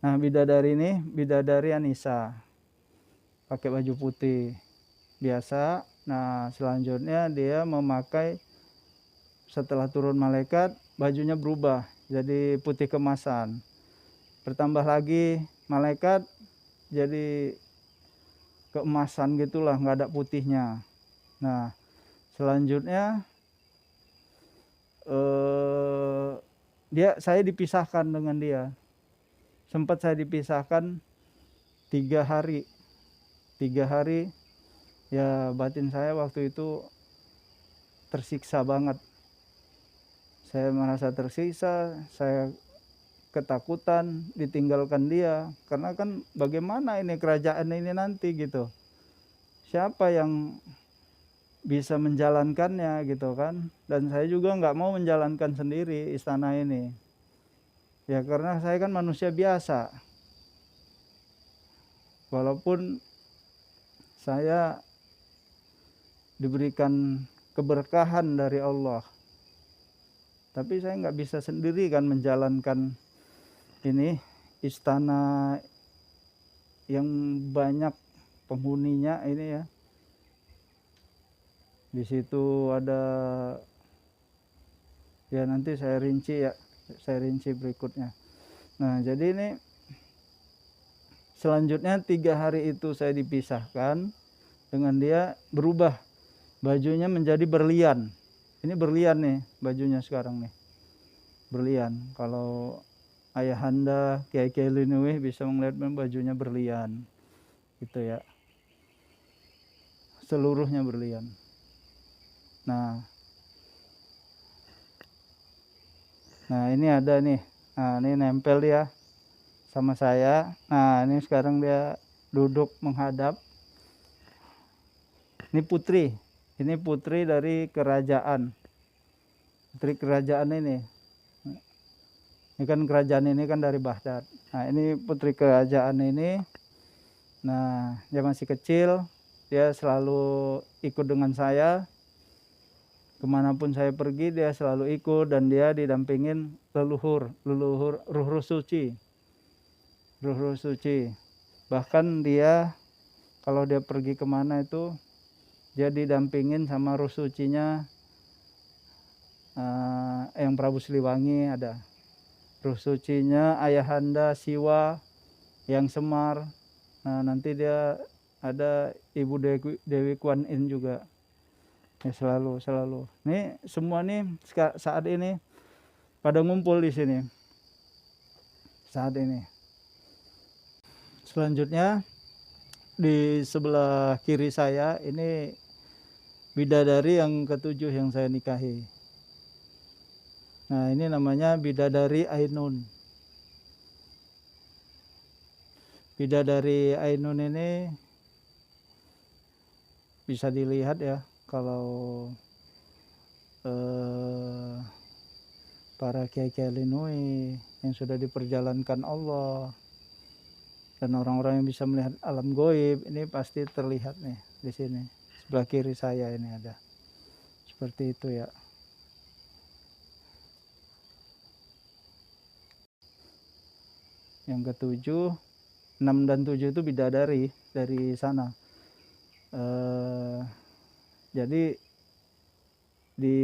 Nah, bidadari ini bidadari Anisa, pakai baju putih biasa. Nah, selanjutnya dia memakai, setelah turun malaikat, bajunya berubah jadi putih kemasan. Bertambah lagi malaikat jadi keemasan gitulah, nggak ada putihnya. Nah, selanjutnya saya dipisahkan dengan dia. Sempat saya dipisahkan 3 hari. 3 hari ya, batin saya waktu itu tersiksa banget. Saya merasa tersiksa, saya ketakutan ditinggalkan dia, karena kan bagaimana ini kerajaan ini nanti gitu, siapa yang bisa menjalankannya gitu kan. Dan saya juga nggak mau menjalankan sendiri istana ini ya, karena saya kan manusia biasa. Walaupun saya diberikan keberkahan dari Allah, tapi saya nggak bisa sendiri kan menjalankan ini istana yang banyak penghuninya ini ya. Di situ ada, ya nanti saya rinci berikutnya. Nah, jadi ini selanjutnya 3 hari itu saya dipisahkan dengan dia, berubah bajunya menjadi berlian. Ini berlian nih bajunya sekarang nih, berlian. Kalau ayahanda Kiai Linui bisa melihat bajunya berlian gitu ya, seluruhnya berlian. Nah ini ada nih, nah ini nempel dia sama saya. Nah, ini sekarang dia duduk menghadap. Ini putri dari kerajaan. Putri kerajaan ini kan kerajaan ini kan dari Baghdad. Nah, ini putri kerajaan ini. Nah, dia masih kecil, dia selalu ikut dengan saya. Kemanapun saya pergi dia selalu ikut, dan dia didampingin leluhur ruh suci. Bahkan dia kalau dia pergi kemana itu dia didampingin sama ruh sucinya yang Prabu Siliwangi ada. Ruh sucinya ayahanda Siwa yang Semar. Nah, nanti dia ada Ibu Dewi Kuan Yin juga. Ya, selalu. Nih semua nih saat ini pada ngumpul di sini saat ini. Selanjutnya di sebelah kiri saya ini bidadari yang ketujuh yang saya nikahi. Nah, ini namanya bidadari Ainun. Bidadari Ainun ini bisa dilihat ya, kalau para Kiai Linui yang sudah diperjalankan Allah dan orang-orang yang bisa melihat alam goib, ini pasti terlihat nih di sini. Sebelah kiri saya ini ada. Seperti itu ya. Yang ketujuh, 6 dan 7 itu bidadari dari sana. Jadi di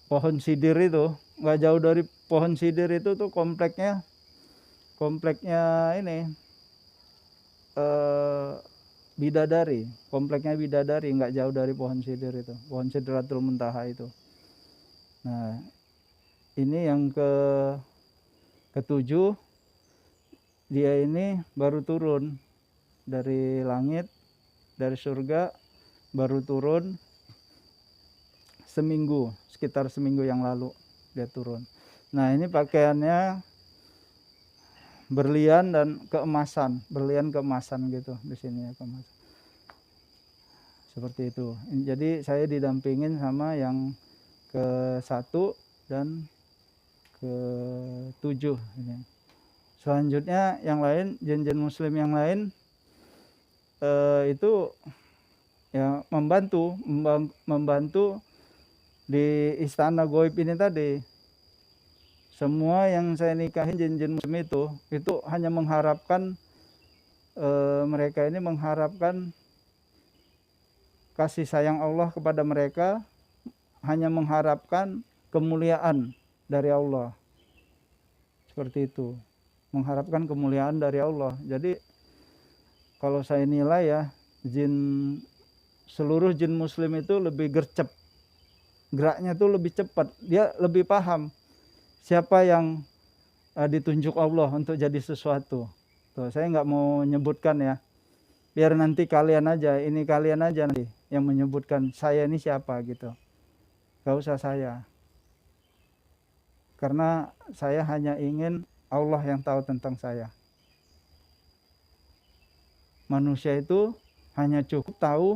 pohon sidir itu, nggak jauh dari pohon sidir itu tuh kompleknya ini bidadari, kompleknya bidadari, nggak jauh dari pohon sidir itu, pohon Sidratul Muntaha itu. Nah, ini yang ketujuh, dia ini baru turun dari langit, dari surga, baru turun sekitar seminggu yang lalu dia turun. Nah, ini pakaiannya berlian dan keemasan gitu di sini ya, keemasan. Seperti itu. Jadi saya didampingin sama yang ke-1 dan ke-7 ini. Selanjutnya yang lain, jin-jin muslim yang lain itu ya membantu di istana goib ini tadi. Semua yang saya nikahin jin-jin muslim itu hanya mengharapkan, mereka ini mengharapkan kasih sayang Allah kepada mereka, hanya mengharapkan kemuliaan dari Allah. Seperti itu. Mengharapkan kemuliaan dari Allah. Jadi kalau saya nilai ya, seluruh jin muslim itu lebih gercep. Geraknya tuh lebih cepat. Dia lebih paham siapa yang ditunjuk Allah untuk jadi sesuatu. Tuh, saya nggak mau nyebutkan ya. Biar nanti kalian aja nanti yang menyebutkan saya ini siapa gitu. Gak usah saya. Karena saya hanya ingin Allah yang tahu tentang saya. Manusia itu hanya cukup tahu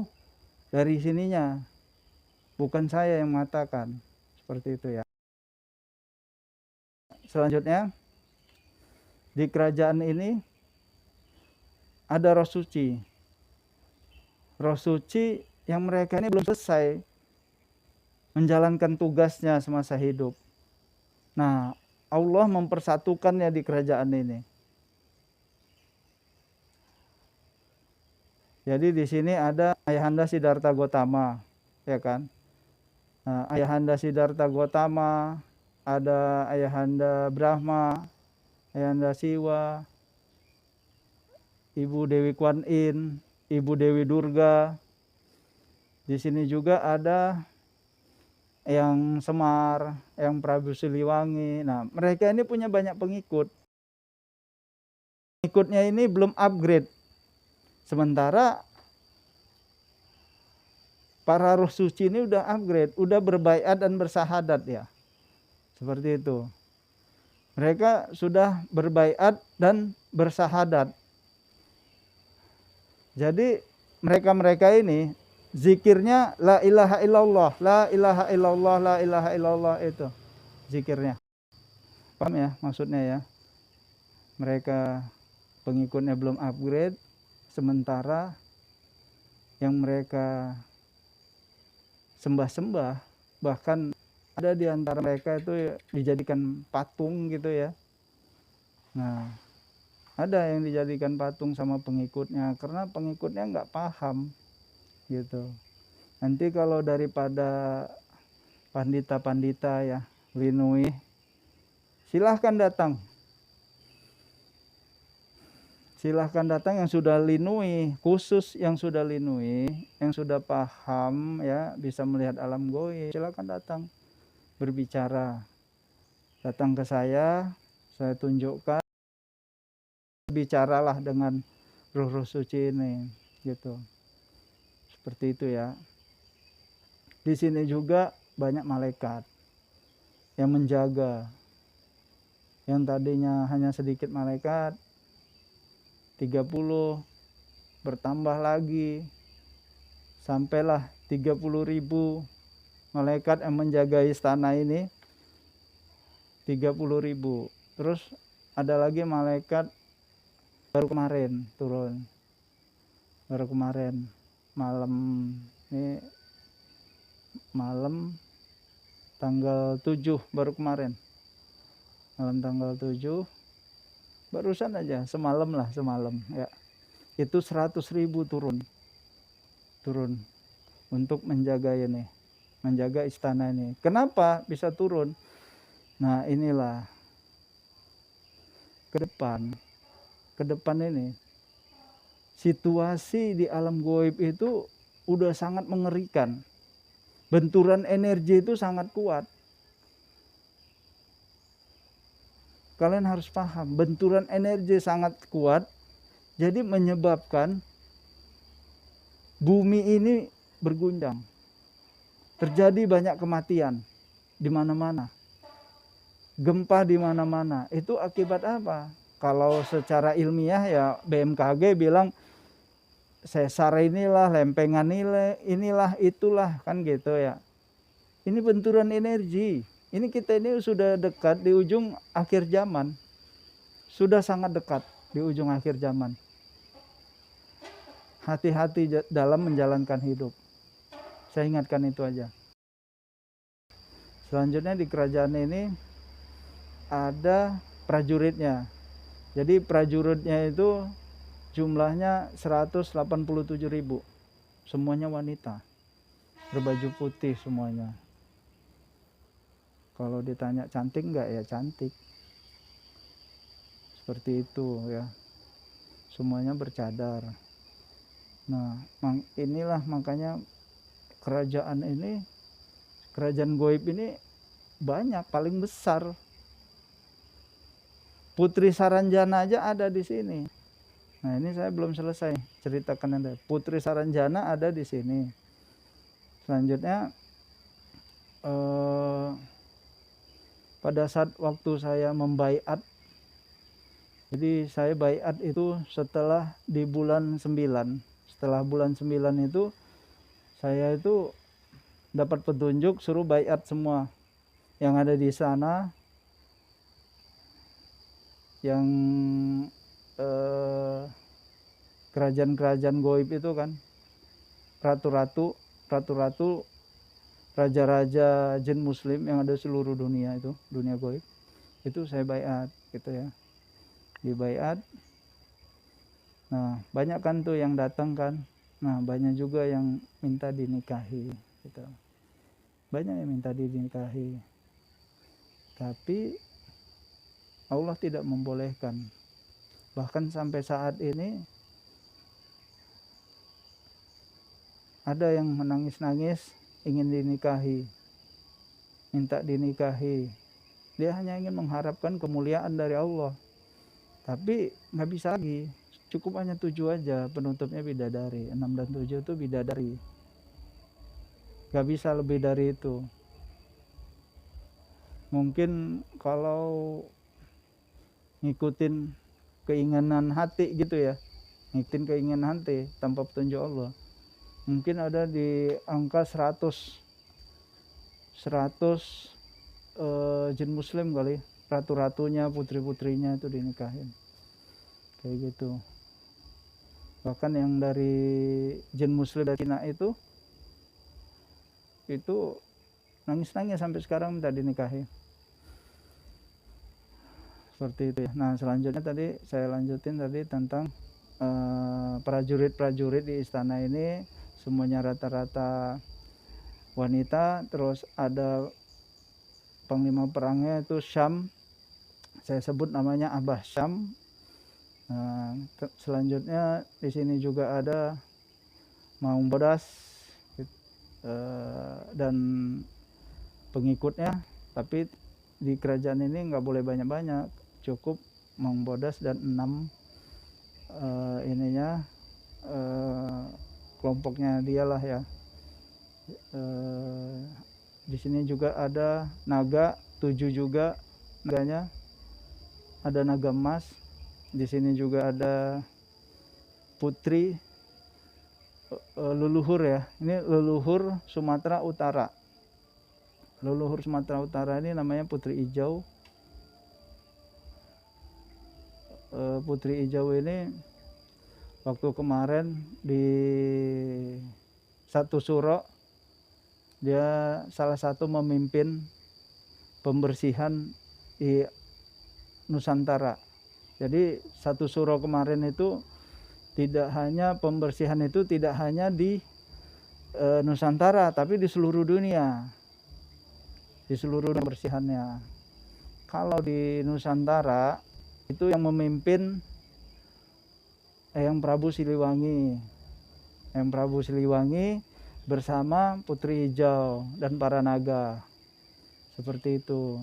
dari sininya. Bukan saya yang mengatakan. Seperti itu ya. Selanjutnya, di kerajaan ini ada roh suci. Roh suci yang mereka ini belum selesai menjalankan tugasnya semasa hidup. Nah, Allah mempersatukannya di kerajaan ini. Jadi di sini ada Ayahanda Siddhartha Gautama, ya kan? Nah, Ayahanda Siddhartha Gautama, ada Ayahanda Brahma, Ayahanda Siwa, Ibu Dewi Kuan Yin, Ibu Dewi Durga. Di sini juga ada yang Semar, yang Prabu Siliwangi. Nah, mereka ini punya banyak pengikut. Pengikutnya ini belum upgrade. Sementara para roh suci ini udah upgrade, udah berbaiat dan bersahadat ya. Seperti itu. Mereka sudah berbaiat dan bersahadat. Jadi mereka-mereka ini zikirnya la ilaha illallah, la ilaha illallah, la ilaha illallah, itu zikirnya. Paham ya maksudnya ya? Mereka pengikutnya belum upgrade, sementara yang mereka sembah-sembah, bahkan ada di antara mereka itu dijadikan patung gitu ya. Nah, ada yang dijadikan patung sama pengikutnya karena pengikutnya nggak paham gitu. Nanti kalau daripada pandita-pandita ya linui, silahkan datang. Silahkan datang yang sudah linui, khusus yang sudah linui, yang sudah paham ya, bisa melihat alam goib, silahkan datang berbicara. Datang ke saya tunjukkan, bicaralah dengan roh-roh suci ini gitu. Seperti itu ya. Di sini juga banyak malaikat yang menjaga. Yang tadinya hanya sedikit malaikat, 30 bertambah lagi sampailah 30.000 malaikat yang menjaga istana ini, 30.000. Terus ada lagi malaikat baru kemarin turun, baru kemarin malam ini, malam tanggal 7 baru kemarin, malam tanggal 7 barusan aja, semalam ya, itu 100.000 turun untuk menjaga ini, menjaga istana ini. Kenapa bisa turun? Nah, inilah ke depan ini situasi di alam gaib itu udah sangat mengerikan. Benturan energi itu sangat kuat. Kalian harus paham, benturan energi sangat kuat, jadi menyebabkan bumi ini berguncang. Terjadi banyak kematian di mana-mana. Gempa di mana-mana. Itu akibat apa? Kalau secara ilmiah ya BMKG bilang sesar inilah, lempengan inilah, itulah, kan gitu ya. Ini benturan energi. Ini kita ini sudah dekat di ujung akhir zaman. Sudah sangat dekat di ujung akhir zaman. Hati-hati dalam menjalankan hidup. Saya ingatkan itu aja. Selanjutnya di kerajaan ini ada prajuritnya. Jadi prajuritnya itu jumlahnya 187.000. Semuanya wanita, berbaju putih semuanya. Kalau ditanya cantik enggak, ya cantik. Seperti itu ya. Semuanya bercadar. Nah, inilah makanya kerajaan ini, kerajaan goib ini banyak, paling besar. Putri Saranjana aja ada di sini. Nah, ini saya belum selesai ceritakan Anda. Putri Saranjana ada di sini. Selanjutnya pada saat waktu saya membaiat, jadi saya baiat itu setelah di bulan 9. Setelah bulan 9 itu saya itu dapat petunjuk suruh baiat semua yang ada di sana, yang kerajaan-kerajaan goib itu kan, ratu-ratu, raja-raja jin muslim yang ada seluruh dunia itu, dunia goib. Itu saya baiat gitu ya. Di baiat. Nah, banyak kan tuh yang datang kan. Nah, banyak juga yang minta dinikahi gitu. Banyak yang minta dinikahi. Tapi Allah tidak membolehkan. Bahkan sampai saat ini ada yang menangis-nangis ingin dinikahi, minta dinikahi. Dia hanya ingin mengharapkan kemuliaan dari Allah. Tapi nggak bisa lagi. Cukup hanya 7 aja, penutupnya bidadari. 6 dan 7 itu bidadari. Nggak bisa lebih dari itu. Mungkin kalau ngikutin keinginan hati gitu ya, ngikutin keinginan hati tanpa petunjuk Allah, mungkin ada di angka 100 jin muslim kali, ratu-ratunya, putri-putrinya itu dinikahin kayak gitu. Bahkan yang dari jin muslim dari Cina itu nangis-nangis sampai sekarang minta dinikahi. Seperti itu ya. Nah, selanjutnya tadi saya lanjutin tadi tentang prajurit-prajurit di istana ini semuanya rata-rata wanita. Terus ada panglima perangnya itu Syam, saya sebut namanya Abah Syam. Nah, selanjutnya di sini juga ada Maung Bodas dan pengikutnya. Tapi di kerajaan ini nggak boleh banyak-banyak, cukup Maung Bodas dan 6 kelompoknya dialah ya. Di sini juga ada naga 7 juga, naganya ada naga emas. Di sini juga ada putri leluhur ya. Ini leluhur Sumatera Utara. Leluhur Sumatera Utara ini namanya Putri Ijo. Putri Ijo ini waktu kemarin di satu suro, dia salah satu memimpin pembersihan di Nusantara. Jadi satu suro kemarin itu tidak hanya pembersihan itu tidak hanya di Nusantara, tapi di seluruh dunia. Di seluruh pembersihannya. Kalau di Nusantara itu yang memimpin Eyang Prabu Siliwangi. Eyang Prabu Siliwangi bersama Putri Hijau dan para naga. Seperti itu.